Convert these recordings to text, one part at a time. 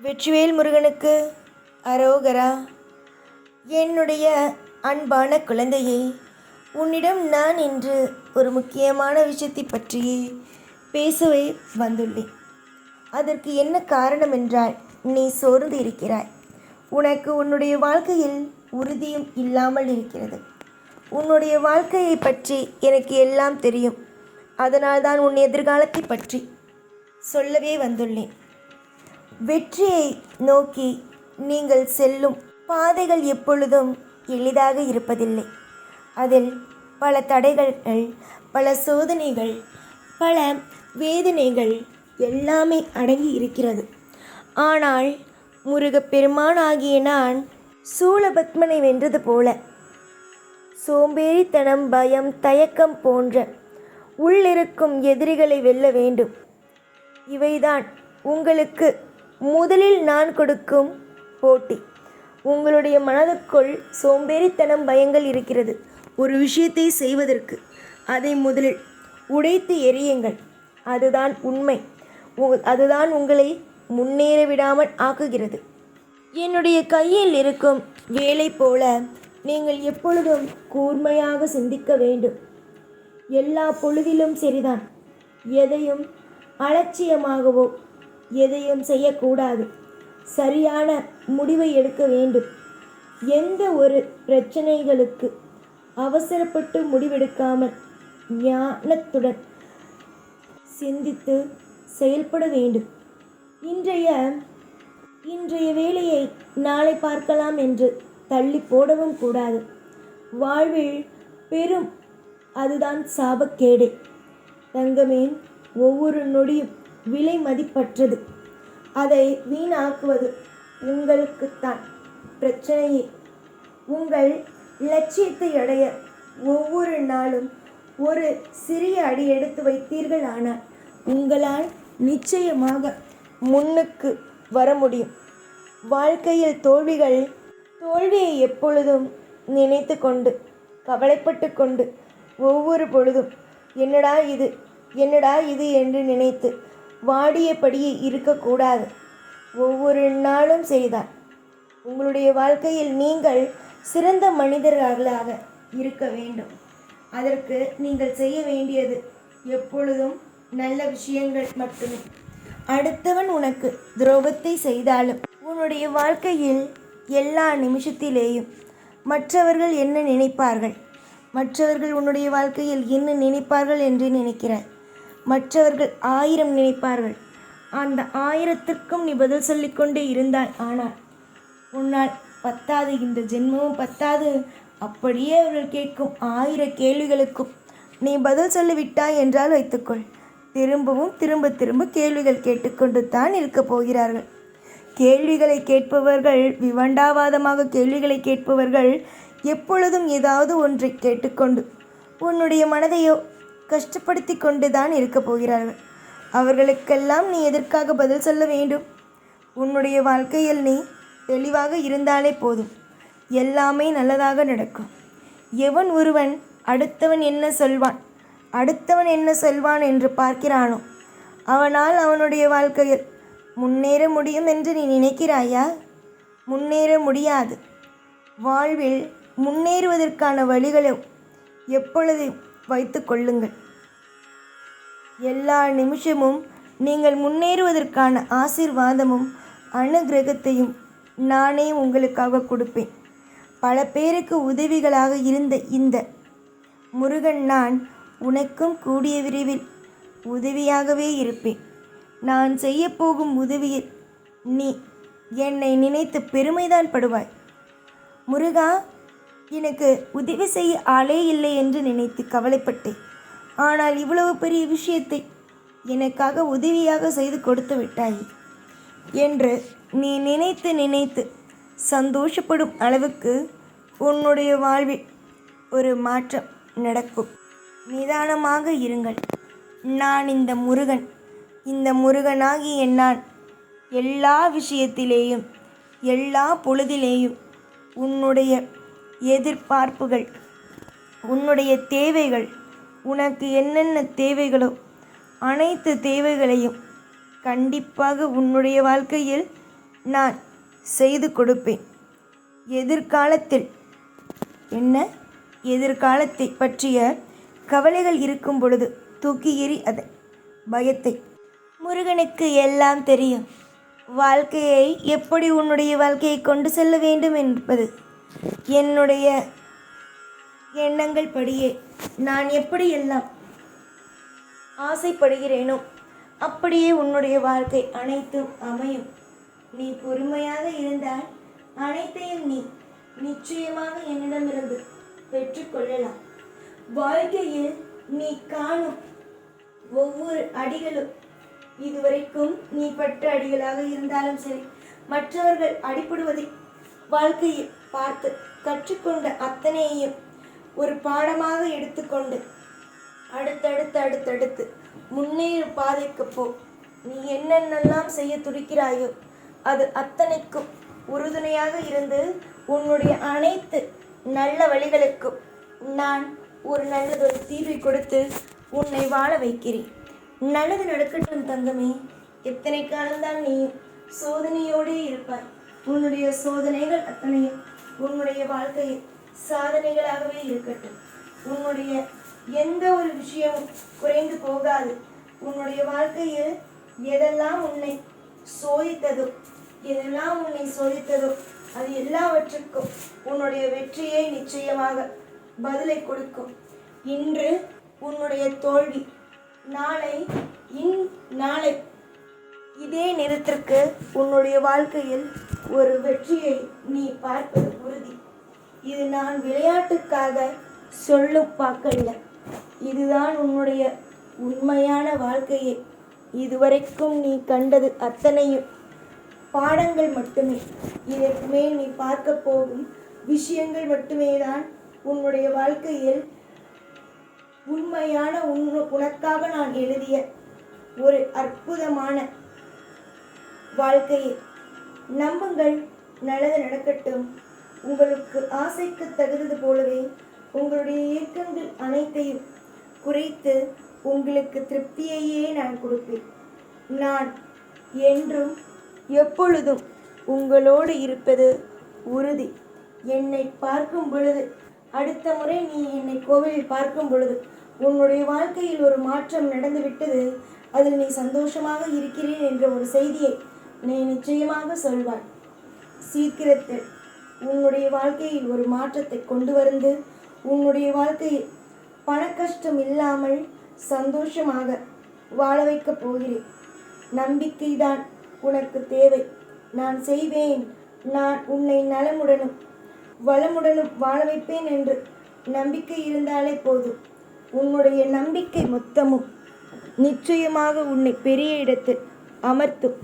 வெற்றிவேல் முருகனுக்கு அரோகரா. என்னுடைய அன்பான குழந்தையே, உன்னிடம் நான் இன்று ஒரு முக்கியமான விஷயத்தை பற்றி பேசவே வந்துள்ளேன். அதற்கு என்ன காரணம் என்றால், நீ சோர்ந்து இருக்கிறாய். உனக்கு உன்னுடைய வாழ்க்கையில் உறுதியும் இல்லாமல் இருக்கிறது. உன்னுடைய வாழ்க்கையை பற்றி எனக்கு எல்லாம் தெரியும். அதனால்தான் உன் எதிர்காலத்தை பற்றி சொல்லவே வந்துள்ளேன். வெற்றியை நோக்கி நீங்கள் செல்லும் பாதைகள் எப்பொழுதும் எளிதாக இருப்பதில்லை. அதில் பல தடைகள், பல சோதனைகள், பல வேதனைகள் எல்லாமே அடங்கி இருக்கிறது. ஆனால் முருகப்பெருமானாகிய நான் சூலபத்மனை வென்றது போல சோம்பேறித்தனம், பயம், தயக்கம் போன்ற உள்ளிருக்கும் எதிரிகளை வெல்ல வேண்டும். இவைதான் உங்களுக்கு முதலில் நான் கொடுக்கும் போட்டி. உங்களுடைய மனதுக்குள் சோம்பேறித்தனம், பயங்கள் இருக்கிறது ஒரு விஷயத்தை செய்வதற்கு. அதை முதலில் உடைத்து எறியுங்கள். அதுதான் உண்மை. அதுதான் உங்களை முன்னேற விடாமல் ஆக்குகிறது. என்னுடைய கையில் இருக்கும் வேலை போல நீங்கள் எப்பொழுதும் கூர்மையாக சிந்திக்க வேண்டும். எல்லா பொழுதிலும் சரிதான். எதையும் அலட்சியமாகவோ எதையும் செய்யக்கூடாது. சரியான முடிவை எடுக்க வேண்டும். எந்த ஒரு பிரச்சனைகளுக்கு அவசரப்பட்டு முடிவெடுக்காமல் ஞானத்துடன் சிந்தித்து செயல்பட வேண்டும். இன்றைய வேலையை நாளை பார்க்கலாம் என்று தள்ளி போடவும் கூடாது. வாழ்வில் பெரும் அதுதான் சாபக்கேடே. தங்கமே, ஒவ்வொரு நொடியும் விலை மதிப்பற்றது. அதை வீணாக்குவது உங்களுக்குத்தான் பிரச்சனையே. உங்கள் லட்சியத்தை அடைய ஒவ்வொரு நாளும் ஒரு சிறிய அடி எடுத்து வைத்தீர்கள். ஆனால் உங்களால் நிச்சயமாக முன்னுக்கு வர முடியும். வாழ்க்கையில் தோல்வியை எப்பொழுதும் நினைத்து கொண்டு கவலைப்பட்டு கொண்டு ஒவ்வொரு பொழுதும் என்னடா இது என்று நினைத்து வாடியபடியே இருக்கக்கூடாது. ஒவ்வொரு நாளும் செய்தால் உங்களுடைய வாழ்க்கையில் நீங்கள் சிறந்த மனிதர்களாக இருக்க வேண்டும். அதற்கு நீங்கள் செய்ய வேண்டியது எப்பொழுதும் நல்ல விஷயங்கள் மட்டுமே. அடுத்தவன் உனக்கு துரோகத்தை செய்தாலும் உன்னுடைய வாழ்க்கையில் எல்லா நிமிஷத்திலேயும் மற்றவர்கள் என்ன நினைப்பார்கள், மற்றவர்கள் உன்னுடைய வாழ்க்கையில் என்ன நினைப்பார்கள் என்று நினைக்கிறாய். மற்றவர்கள் 1000 நினைப்பார்கள். அந்த 1000த்திற்கும் நீ பதில் சொல்லிக்கொண்டே இருந்தாய். ஆனால் உன்னால் பத்தாது, இந்த ஜென்மமும் பத்தாது. அப்படியே அவர்கள் கேட்கும் 1000 கேள்விகளுக்கும் நீ பதில் சொல்லிவிட்டாய் என்றால் வைத்துக்கொள். திரும்ப கேள்விகள் கேட்டுக்கொண்டு தான் இருக்கப் போகிறார்கள். கேள்விகளை கேட்பவர்கள், விவண்டாவாதமாக கேள்விகளை கேட்பவர்கள் எப்பொழுதும் ஏதாவது ஒன்றை கேட்டுக்கொண்டு உன்னுடைய மனதையோ கஷ்டப்படுத்தி கொண்டு தான் இருக்கப் போகிறார்கள். அவர்களுக்கெல்லாம் நீ எதற்காக பதில் சொல்ல வேண்டும்? உன்னுடைய வாழ்க்கையில் நீ தெளிவாக இருந்தாலே போதும். எல்லாமே நல்லதாக நடக்கும். எவன் ஒருவன் அடுத்தவன் என்ன சொல்வான் என்று பார்க்கிறானோ அவனால் அவனுடைய வாழ்க்கையில் முன்னேற முடியும் என்று நீ நினைக்கிறாயா? முன்னேற முடியாது. வாழ்வில் முன்னேறுவதற்கான வழிகளை எப்பொழுதும் வைத்து கொள்ளுங்கள். எல்லா நிமிஷமும் நீங்கள் முன்னேறுவதற்கான ஆசீர்வாதமும் அனுகிரகத்தையும் நானே உங்களுக்காக கொடுப்பேன். பல பேருக்கு உதவிகளாக இருந்த இந்த முருகன் நான் உனக்கும் கூடிய விரைவில் உதவியாகவே இருப்பேன். நான் செய்யப்போகும் உதவியில் நீ என்னை நினைத்து பெருமைதான் படுவாய். முருகா, எனக்கு உதவி செய்ய ஆளே இல்லை என்று நினைத்து கவலைப்பட்டேன். ஆனால் இவ்வளவு பெரிய விஷயத்தை எனக்காக உதவியாக செய்து கொடுத்து விட்டாய் என்று நீ நினைத்து சந்தோஷப்படும் அளவுக்கு உன்னுடைய வாழ்வில் ஒரு மாற்றம் நடக்கும். நிதானமாக இருங்கள். நான் இந்த முருகனாகிய நான் எல்லா விஷயத்திலேயும் எல்லா பொழுதிலேயும் உன்னுடைய எதிர்பார்ப்புகள், உன்னுடைய தேவைகள், உனக்கு என்னென்ன தேவைகளோ அனைத்து தேவைகளையும் கண்டிப்பாக உன்னுடைய வாழ்க்கையில் நான் செய்து கொடுப்பேன். எதிர்காலத்தில் எதிர்காலத்தை பற்றிய கவலைகள் இருக்கும் பொழுது தூக்கி எறி அதை பயத்தை. முருகனுக்கு எல்லாம் தெரியும். வாழ்க்கையை எப்படி உன்னுடைய வாழ்க்கையை கொண்டு செல்ல வேண்டும் என்பது என்னுடைய எண்ணங்கள் படியே நான் எப்படியெல்லாம் ஆசைப்படுகிறேனோ அப்படியே உன்னுடைய வாழ்க்கை அனைத்தும் அமையும். நீ பொறுமையாக இருந்தால் அனைத்தையும் நீ நிச்சயமாக என்னிடமிருந்து பெற்றுக்கொள்ளலாம். வாழ்க்கையில் நீ காணும் ஒவ்வொரு அடிகளும் இதுவரைக்கும் நீ பட்ட அடிகளாக இருந்தாலும் சரி, மற்றவர்கள் அடிபடுவதை வாழ்க்கையில் பார்த்து கற்றுக்கொண்ட அத்தனையையும் ஒரு பாடமாக எடுத்துக்கொண்டு அடுத்தடுத்து முன்னேறும் பாதைக்கு போ. நீ என்னென்னலாம் செய்ய துடிக்கிறாயோ அது அத்தனைக்கும் உறுதுணையாக இருந்து உன்னுடைய அனைத்து நல்ல வழிகளுக்கும் நான் ஒரு நல்லதொரு தீர்வை கொடுத்து உன்னை வாழ வைக்கிறேன். நல்லது நடக்கட்டும் தங்கமே. எத்தனை காலம்தான் நீ சோதனையோடே இருப்பாய். உன்னுடைய சோதனைகள் அத்தனையும் உன்னுடைய வாழ்க்கையில் சாதனைகளாகவே இருக்கட்டும். உன்னுடைய எந்த ஒரு விஷயமும் குறைந்து போகாது. உன்னுடைய வாழ்க்கையில் எதெல்லாம் உன்னை சோதித்ததோ அது எல்லாவற்றுக்கும் உன்னுடைய வெற்றியை நிச்சயமாக பதிலை கொடுக்கும். இன்று உன்னுடைய தோல்வி நாளை இதே நேரத்திற்கு உன்னுடைய வாழ்க்கையில் ஒரு வெற்றியை நீ பார்ப்பது உறுதி. இது நான் விளையாட்டுக்காக சொல்லும் வாக்கல்ல. இதுதான் உன்னுடைய உண்மையான வாழ்க்கையை. இதுவரைக்கும் நீ கண்டது அத்தனையும் பாடங்கள் மட்டுமே. இதற்கு மேல் நீ பார்க்க போகும் விஷயங்கள் மட்டுமே தான் உன்னுடைய வாழ்க்கையில் உண்மையான உனக்காக நான் எழுதிய ஒரு அற்புதமான வாழ்க்கையை. நம்புங்கள், நல்லது நடக்கட்டும். உங்களுக்கு ஆசைக்கு தகுந்தது போலவே உங்களுடைய இயக்கங்கள் அனைத்தையும் குறைத்து உங்களுக்கு திருப்தியையே நான் கொடுப்பேன். நான் என்றும் எப்பொழுதும் உங்களோடு இருப்பது உறுதி. என்னை பார்க்கும் பொழுது, அடுத்த முறை நீ என்னை கோவிலில் பார்க்கும் பொழுது உன்னுடைய வாழ்க்கையில் ஒரு மாற்றம் நடந்துவிட்டது, அதில் நீ சந்தோஷமாக இருக்கிறேன் என்ற ஒரு செய்தியை நீ நிச்சயமாக சொல்வாய். சீக்கிரத்தில் உன்னுடைய வாழ்க்கையில் ஒரு மாற்றத்தை கொண்டு வந்து உன்னுடைய வாழ்க்கையில் பண கஷ்டம் இல்லாமல் சந்தோஷமாக வாழ வைக்கப் போகிறேன். நம்பிக்கைதான் உனக்கு தேவை. நான் செய்வேன். நான் உன்னை நலமுடனும் வளமுடனும் வாழ வைப்பேன் என்று நம்பிக்கை இருந்தாலே போதும். உன்னுடைய நம்பிக்கை மொத்தமும் நிச்சயமாக உன்னை பெரிய இடத்தில் அமர்த்தும்.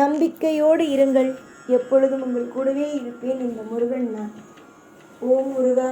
நம்பிக்கையோடு இருங்கள். எப்பொழுதும் உங்கள் கூடவே இருப்பேன். இந்த முருகன் நான். ஓம் முருகா.